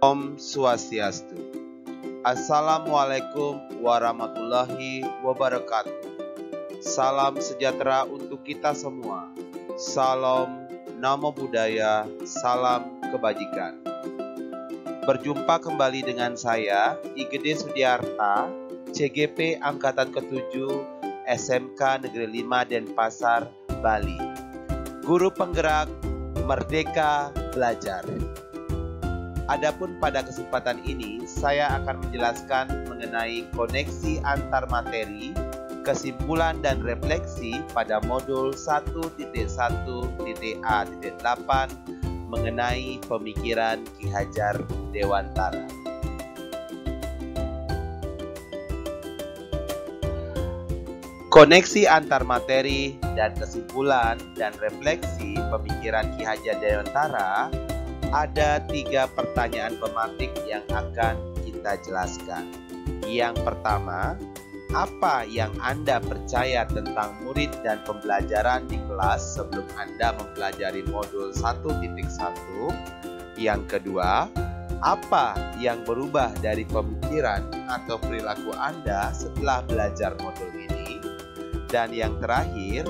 Om Swastiastu. Assalamualaikum warahmatullahi wabarakatuh. Salam sejahtera untuk kita semua. Salam Namo Buddhaya, salam kebajikan. Berjumpa kembali dengan saya, Igede Sudiarta, CGP Angkatan ke-7, SMK Negeri 5 Denpasar, Bali. Guru penggerak Merdeka Belajar. Adapun pada kesempatan ini, saya akan menjelaskan mengenai koneksi antar materi, kesimpulan dan refleksi pada modul 1.1.A.8 mengenai pemikiran Ki Hajar Dewantara. Koneksi antar materi dan kesimpulan dan refleksi pemikiran Ki Hajar Dewantara, ada 3 pertanyaan pematik yang akan kita jelaskan. Yang pertama, apa yang Anda percaya tentang murid dan pembelajaran di kelas sebelum Anda mempelajari modul 1.1? Yang kedua, apa yang berubah dari pemikiran atau perilaku Anda setelah belajar modul ini? Dan yang terakhir,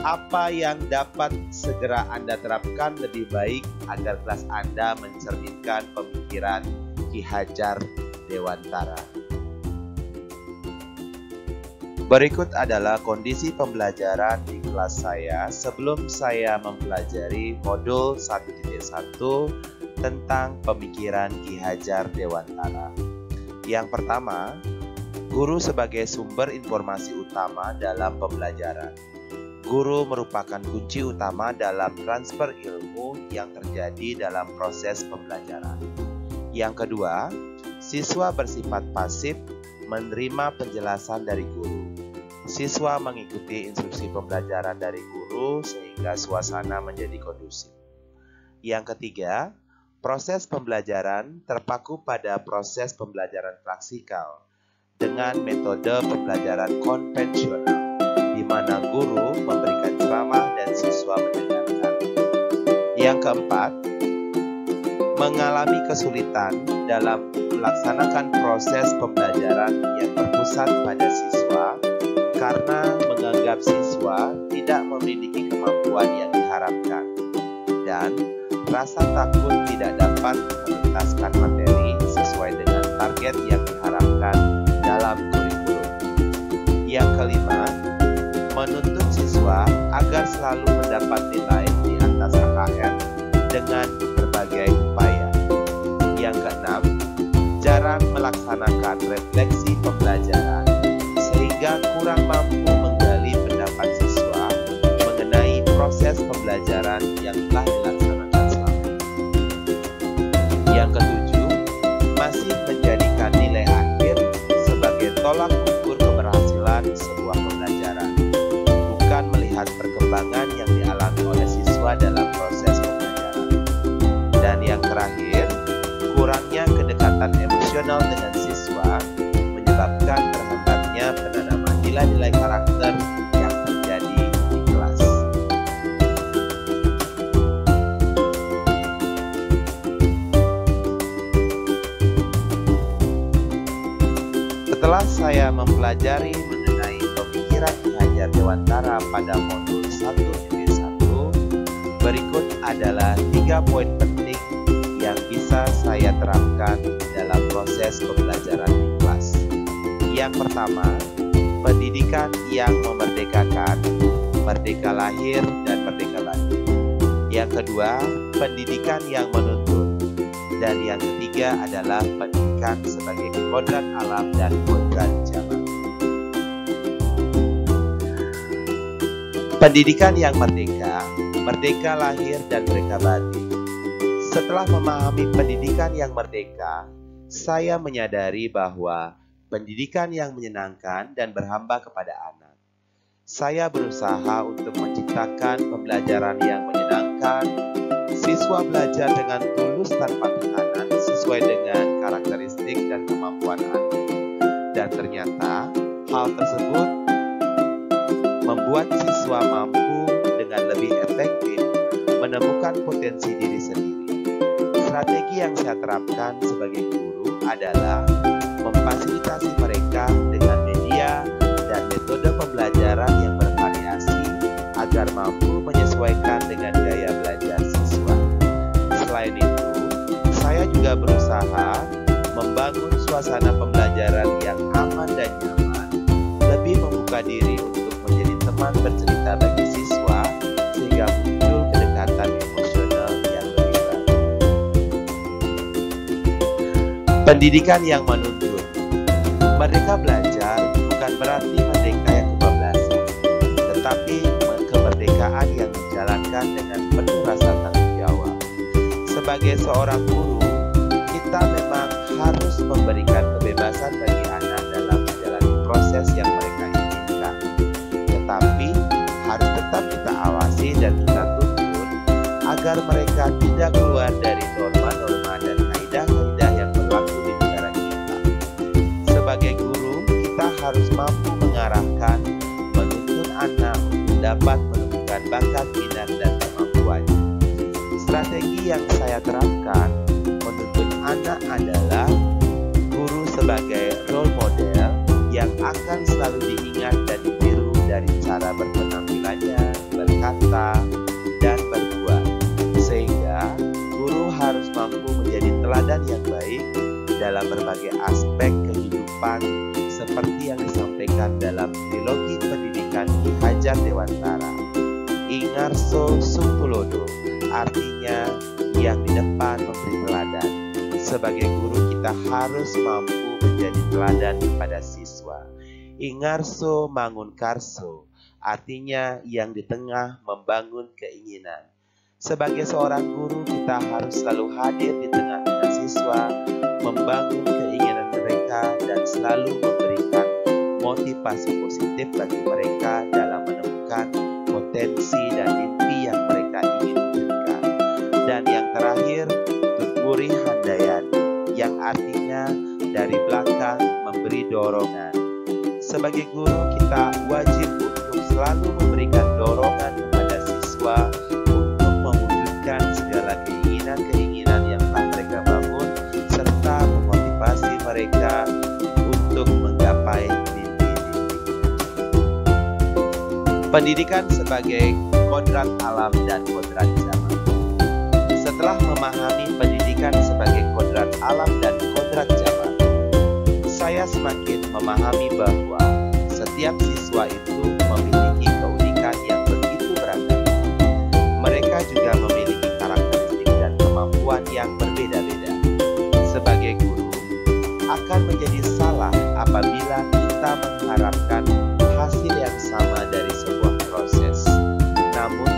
apa yang dapat segera Anda terapkan lebih baik agar kelas Anda mencerminkan pemikiran Ki Hajar Dewantara? Berikut adalah kondisi pembelajaran di kelas saya sebelum saya mempelajari modul 1.1 tentang pemikiran Ki Hajar Dewantara. Yang pertama, guru sebagai sumber informasi utama dalam pembelajaran. Guru merupakan kunci utama dalam transfer ilmu yang terjadi dalam proses pembelajaran. Yang kedua, siswa bersifat pasif menerima penjelasan dari guru. Siswa mengikuti instruksi pembelajaran dari guru sehingga suasana menjadi kondusif. Yang ketiga, proses pembelajaran terpaku pada proses pembelajaran praktikal dengan metode pembelajaran konvensional, di mana guru memberikan ceramah dan siswa mendengarkan. Yang keempat, mengalami kesulitan dalam melaksanakan proses pembelajaran yang berpusat pada siswa karena menganggap siswa tidak memiliki kemampuan yang diharapkan dan rasa takut tidak dapat menuntaskan materi sesuai dengan target yang diharapkan dalam kurikulum. Yang kelima, menuntut siswa agar selalu mendapat nilai di atas KKM dengan berbagai upaya. Yang keenam, jarang melaksanakan refleksi pembelajaran sehingga kurang mampu menggali pendapat siswa mengenai proses pembelajaran yang telah dilaksanakan selama ini. Yang ketujuh, masih menjadikan nilai akhir sebagai tolak ukur keberhasilan sebuah pembelajaran, bukan melihat perkembangan yang dialami oleh siswa dalam proses pembelajaran. Dan yang terakhir, kurangnya kedekatan emosional dengan siswa menyebabkan terhambatnya penanaman nilai-nilai karakter yang terjadi di kelas. Setelah saya mempelajari mengenai pemikiran Ki Hajar Dewantara pada modul 1.1, berikut adalah 3 poin penting yang bisa saya terapkan dalam proses pembelajaran di kelas. Yang pertama, pendidikan yang memerdekakan, merdeka lahir dan merdeka batin. Yang kedua, pendidikan yang menuntut. Dan yang ketiga adalah pendidikan sebagai kodrat alam dan kodrat zaman. Pendidikan yang merdeka, merdeka lahir dan merdeka batin. Setelah memahami pendidikan yang merdeka, saya menyadari bahwa pendidikan yang menyenangkan dan berhamba kepada anak. Saya berusaha untuk menciptakan pembelajaran yang menyenangkan. Siswa belajar dengan tulus tanpa tekanan sesuai dengan karakteristik dan kemampuan anak. Dan ternyata hal tersebut membuat siswa mampu dengan lebih efektif menemukan potensi diri sendiri. Strategi yang saya terapkan sebagai guru adalah memfasilitasi mereka dengan media dan metode pembelajaran yang bervariasi agar mampu menyesuaikan dengan gaya belajar siswa. Selain itu, saya juga berusaha membangun suasana pembelajaran yang aman dan nyaman, lebih membuka diri untuk menjadi teman bercerita bagi siswa sehingga muncul kedekatan emosional yang lebih baik. Pendidikan yang menuntut. Merdeka belajar bukan berarti merdeka yang kebablasan, tetapi kemerdekaan yang dijalankan dengan penuh rasa tanggung jawab. Sebagai seorang guru, kita memang harus memberikan kebebasan bagi anak dalam menjalani proses yang mereka inginkan. Tetapi harus tetap kita awasi dan kita tuntun agar mereka tidak keluar dari norma-norma dan kaidah-kaidah yang berlaku di negara kita. Sebagai guru, kita harus mampu mengarahkan, menuntun anak untuk dapat menemukan bakat, minat, dan kemampuannya. Strategi yang saya terapkan menuntun anak adalah guru sebagai role model yang akan selalu diingat dan ditiru dari cara berpenampilannya, berkata, dan berbuat. Sehingga guru harus mampu menjadi teladan yang baik dalam berbagai aspek kehidupan seperti yang disampaikan dalam trilogi pendidikan Ki Hajar Dewantara. Ingarso Sungtulodo, artinya yang di depan memberi teladan. Sebagai guru kita harus mampu menjadi teladan kepada siswa. Ingarso Mangunkarso, artinya yang di tengah membangun keinginan. Sebagai seorang guru kita harus selalu hadir di tengah-tengah siswa, membangun keinginan mereka dan selalu memberikan motivasi positif bagi mereka dalam menemukan potensi dan mimpi yang mereka ingin wujudkan. Dan yang terakhir, tuturi handayani, yang artinya dari belakang memberi dorongan. Sebagai guru kita wajib untuk selalu memberikan dorongan kepada siswa untuk mewujudkan segala keinginan-keinginan yang telah mereka bangun serta memotivasi mereka untuk menggapai mimpi-mimpinya. Pendidikan sebagai kodrat alam dan kodrat zaman. Setelah memahami pendidikan sebagai kodrat alam dan kodrat zaman, saya semakin memahami bahwa setiap siswa itu memiliki keunikan yang begitu beragam. Mereka juga memiliki karakteristik dan kemampuan yang berbeda-beda. Sebagai guru, akan menjadi salah apabila kita mengharapkan hasil yang sama dari sebuah proses. Namun,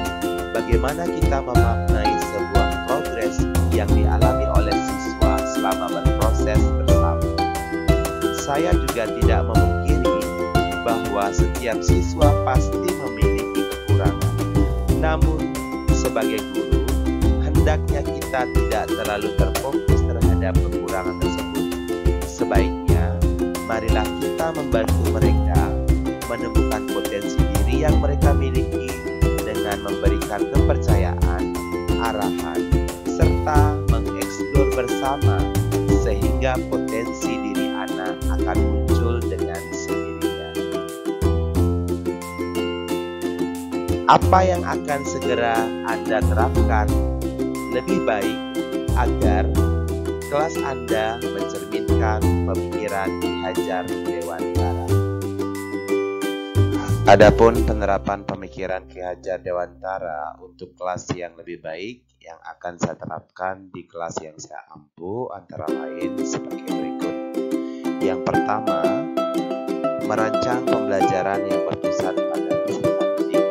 bagaimana kita memaknai sebuah progres yang dialami oleh siswa selama berproses bersama? Saya juga tidak memungkiri bahwa setiap siswa pasti memiliki kekurangan. Namun, sebagai guru, hendaknya kita tidak terlalu terfokus terhadap kekurangan tersebut. Sebaiknya, marilah kita membantu mereka menemukan potensi diri yang mereka miliki dengan memberikan kepercayaan, arahan, serta mengeksplor bersama sehingga potensi diri anak akan muncul dengan sendirinya. Apa yang akan segera Anda terapkan lebih baik agar kelas Anda mencerminkan pemikiran Ki Hajar Dewantara? Adapun penerapan pemikiran Ki Hajar Dewantara untuk kelas yang lebih baik yang akan saya terapkan di kelas yang saya ampu antara lain sebagai berikut. Yang pertama, merancang pembelajaran yang berpusat pada peserta didik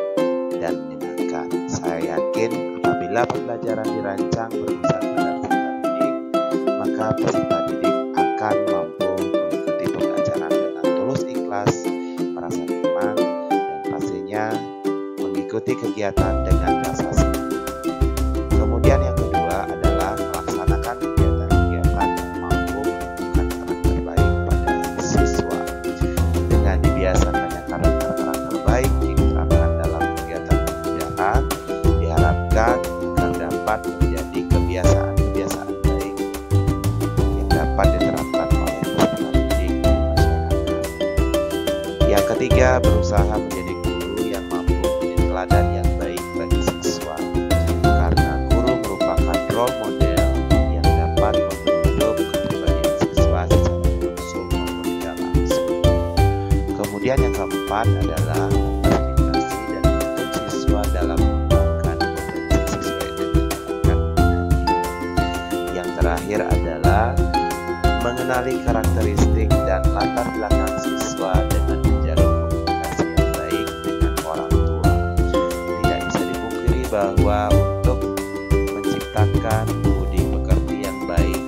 dan menyenangkan. Saya yakin apabila pembelajaran dirancang berpusat pada peserta didik, maka peserta didik akan mampu mengikuti pembelajaran dengan tulus ikhlas, merasa nyaman, dan pastinya mengikuti kegiatan dengan rasa senang. Kemudian yang kedua adalah melaksanakan kegiatan-kegiatan yang mampu menunjukkan karakter baik pada siswa. Dengan dibiasakannya karakter baik diterapkan dalam kegiatan pembelajaran, diharapkan agar dapat menjadi kebiasaan-kebiasaan ketiga, berusaha menjadi guru yang mampu menjadi teladan yang baik bagi siswa, karena guru merupakan role model yang dapat membentuk kepribadian siswa secara langsung maupun tidak langsung. Kemudian yang keempat adalah memfasilitasi dan menuntun siswa dalam mengembangkan potensi siswa yang diharapkan nanti. Yang terakhir adalah mengenali karakteristik dan latar belakang siswa dengan menjalin komunikasi yang baik dengan orang tua. Tidak bisa dipungkiri bahwa untuk menciptakan budi pekerti yang baik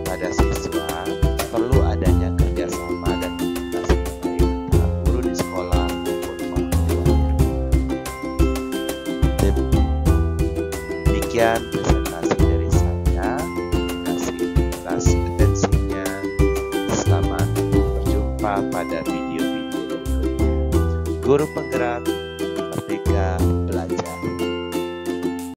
pada siswa perlu adanya kerjasama dan komunikasi yang baik antara guru di sekolah maupun orang tuanya. Demikian presentasi dari saya. Atas atensinya. Selamat berjumpa pada video-video berikutnya. Guru penggerak, merdeka belajar.